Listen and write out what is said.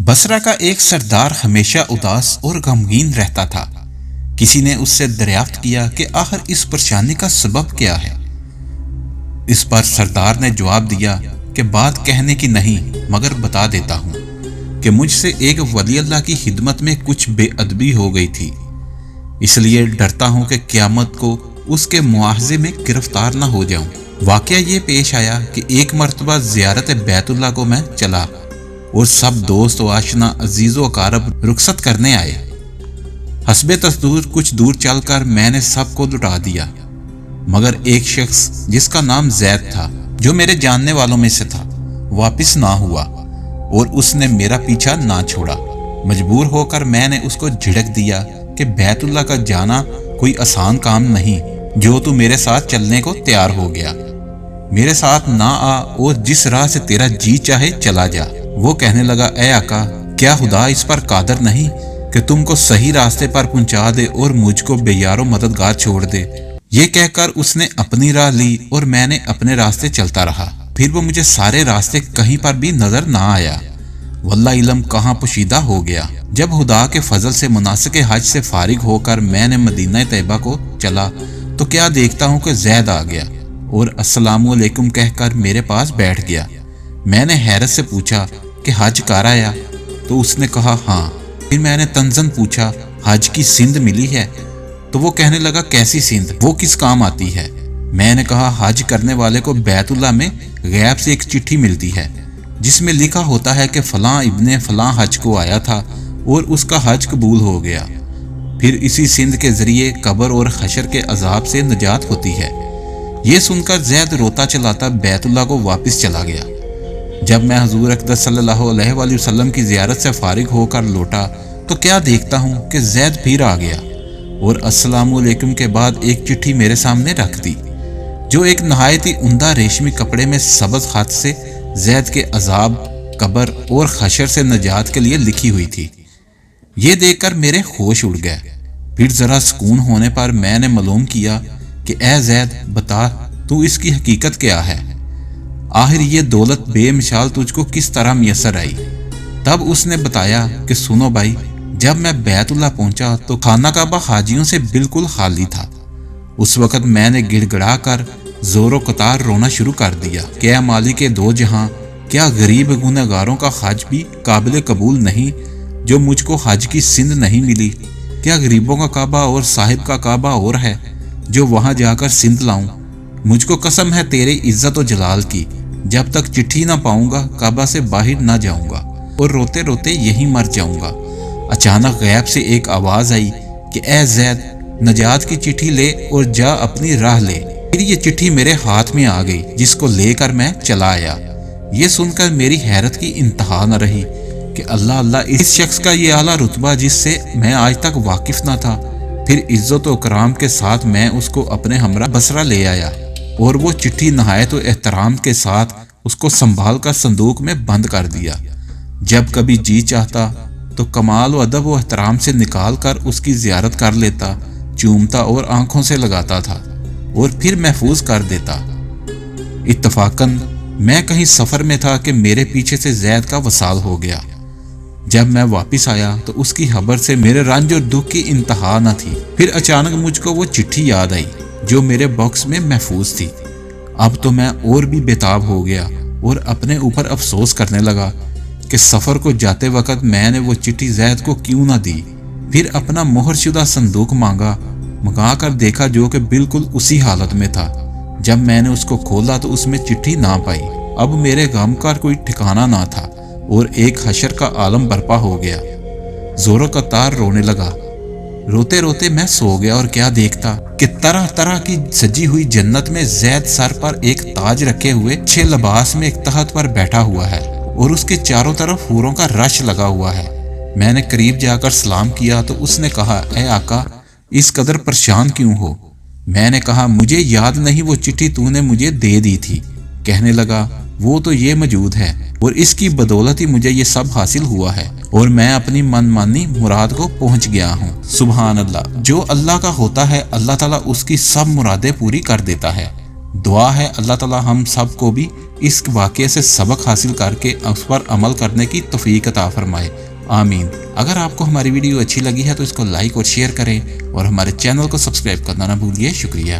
बसरा का एक सरदार हमेशा उदास और गमगीन रहता था। किसी ने उससे दरियाफ्त किया कि आखिर इस परेशानी का सबब क्या है। इस पर सरदार ने जवाब दिया कि बात कहने की नहीं, मगर बता देता हूँ कि मुझसे एक वली अल्लाह की खिदमत में कुछ बेअदबी हो गई थी, इसलिए डरता हूँ कि क़यामत को उसके मुआवजे में गिरफ्तार न हो जाऊं। वाकया ये पेश आया कि एक मरतबा ज़ियारत बैतुल्लाह को मैं चला और सब दोस्त व आशना अजीज़ व अकारब रुखसत करने आए। हस्बे तस्दूर कुछ दूर चलकर मैंने सबको लुटा दिया, मगर एक शख्स जिसका नाम जैद था, जो मेरे जानने वालों में से था, वापस ना हुआ और उसने मेरा पीछा ना छोड़ा। मजबूर होकर मैंने उसको झिड़क दिया कि बैतुल्लाह का जाना कोई आसान काम नहीं, जो तू मेरे साथ चलने को तैयार हो गया। मेरे साथ ना आ और जिस राह से तेरा जी चाहे चला जा। वो कहने लगा, ए आका, क्या खुदा इस पर कादर नहीं कि तुमको सही रास्ते पर पहुंचा दे और मुझको बेयारो मददगार छोड़ दे। ये कहकर उसने अपनी राह ली और मैंने अपने रास्ते चलता रहा। फिर वो मुझे सारे रास्ते कहीं पर भी नजर ना आया। वल्लाह इलम कहाँ पोशीदा हो गया। जब खुदा के फजल से मुनासिक हज से फारिग होकर मैंने मदीना तैयबा को चला तो क्या देखता हूँ कि जैद आ गया और अस्सलामु अलैकुम कहकर मेरे पास बैठ गया। मैंने हैरत से पूछा कि हज कर आया? तो उसने कहा हाँ। फिर मैंने तंजन पूछा, हज की सिंध मिली है? तो वो कहने लगा, कैसी सिंध, वो किस काम आती है? मैंने कहा, हज करने वाले को बैतुल्लाह में गैब से एक चिट्ठी मिलती है जिसमें लिखा होता है कि फलां इब्ने फलां हज को आया था और उसका हज कबूल हो गया। फिर इसी सिंध के जरिए कब्र और हशर के अजाब से निजात होती है। ये सुनकर जैद रोता चलाता बैतुल्लाह को वापस चला गया। जब मैं हुजूर अक़दस सल्लल्लाहु अलैहि वसल्लम की ज़ियारत से फारिग होकर लौटा तो क्या देखता हूँ कि जैद फिर आ गया और अस्सलामु अलैकुम के बाद एक चिट्ठी मेरे सामने रख दी, जो एक नहायत ही उम्दा रेशमी कपड़े में सबज खत से जैद के अजाब, कब्र और हशर से निजात के लिए लिखी हुई थी। ये देखकर मेरे होश उड़ गए। फिर जरा सुकून होने पर मैंने मालूम किया कि ए जैद, बता तू इसकी हकीकत क्या है? आखिर ये दौलत बेमिसाल तुझको किस तरह मैसर आई? तब उसने बताया कि सुनो भाई, जब मैं बैतुल्लाह पहुंचा तो खाना काबा हाजियों से बिल्कुल खाली था। उस वक़्त मैंने गिड़गिड़ा कर जोरों कतार रोना शुरू कर दिया। क्या मालिक दो जहां, क्या गरीब गुनहगारों का हज भी काबिल कबूल नहीं जो मुझको हज की सिंध नहीं मिली? क्या गरीबों का काबा और साहिब का काबा और है जो वहां जाकर सिंध लाऊं? मुझको कसम है तेरे इज्जत और जलाल की, जब तक चिट्ठी ना पाऊंगा काबा से बाहर ना जाऊंगा और रोते रोते यहीं मर जाऊंगा। अचानक गैब से एक आवाज आई कि ए जैद, नजात की चिट्ठी ले और जा अपनी राह ले। फिर ये चिट्ठी मेरे हाथ में आ गई, जिसको लेकर मैं चला आया। ये सुनकर मेरी हैरत की इंतहा न रही कि अल्लाह अल्लाह, इस शख्स का ये आला रुतबा जिससे मैं आज तक वाकिफ ना था। फिर इज्जत व कराम के साथ मैं उसको अपने हमरा बसरा ले आया और वो चिट्ठी नहायत व एहतराम के साथ उसको संभाल कर संदूक में बंद कर दिया। जब कभी जी चाहता तो कमाल व अदब व एहतराम से निकाल कर उसकी ज़ियारत कर लेता, चूमता और आंखों से लगाता था और फिर महफूज कर देता। इत्तफाकन मैं कहीं सफ़र में था कि मेरे पीछे से जैद का वसाल हो गया। जब मैं वापस आया तो उसकी खबर से मेरे रंज और दुख की इंतहा न थी। फिर अचानक मुझको वो चिट्ठी याद आई जो मेरे बॉक्स में महफूज थी। अब तो मैं और भी बेताब हो गया और अपने ऊपर अफसोस करने लगा कि सफ़र को जाते वक्त मैंने वो चिट्ठी जैद को क्यों ना दी। फिर अपना मोहरशुदा संदूक मंगा कर देखा, जो कि बिल्कुल उसी हालत में था। जब मैंने उसको खोला तो उसमें चिट्ठी ना पाई। अब मेरे गम का कोई ठिकाना ना था और एक हशर का आलम बर्पा हो गया। जोरों का तार रोने लगा। रोते रोते मैं सो गया और क्या देखता कि तरह तरह की सजी हुई जन्नत में जैद सर पर एक ताज रखे हुए अच्छे लिबास में एक तख्त पर बैठा हुआ है और उसके चारों तरफ हूरों का रश लगा हुआ है। मैंने करीब जाकर सलाम किया तो उसने कहा, ए आका, इस कदर परेशान क्यों हो? मैंने कहा, मुझे याद नहीं वो चिट्ठी तूने मुझे दे दी थी। कहने लगा, वो तो ये मौजूद है और इसकी बदौलत ही मुझे ये सब हासिल हुआ है और मैं अपनी मनमानी मुराद को पहुंच गया हूँ। सुभान अल्लाह, जो अल्लाह का होता है अल्लाह ताला उसकी सब मुरादें पूरी कर देता है। دعا ہے اللہ تعالی ہم سب کو بھی اس واقعے سے سبق حاصل کر کے اس پر عمل کرنے کی توفیق عطا فرمائے، آمین۔ اگر آپ کو ہماری ویڈیو اچھی لگی ہے تو اس کو لائک اور شیئر کریں اور ہمارے چینل کو سبسکرائب کرنا نہ بھولیے۔ شکریہ۔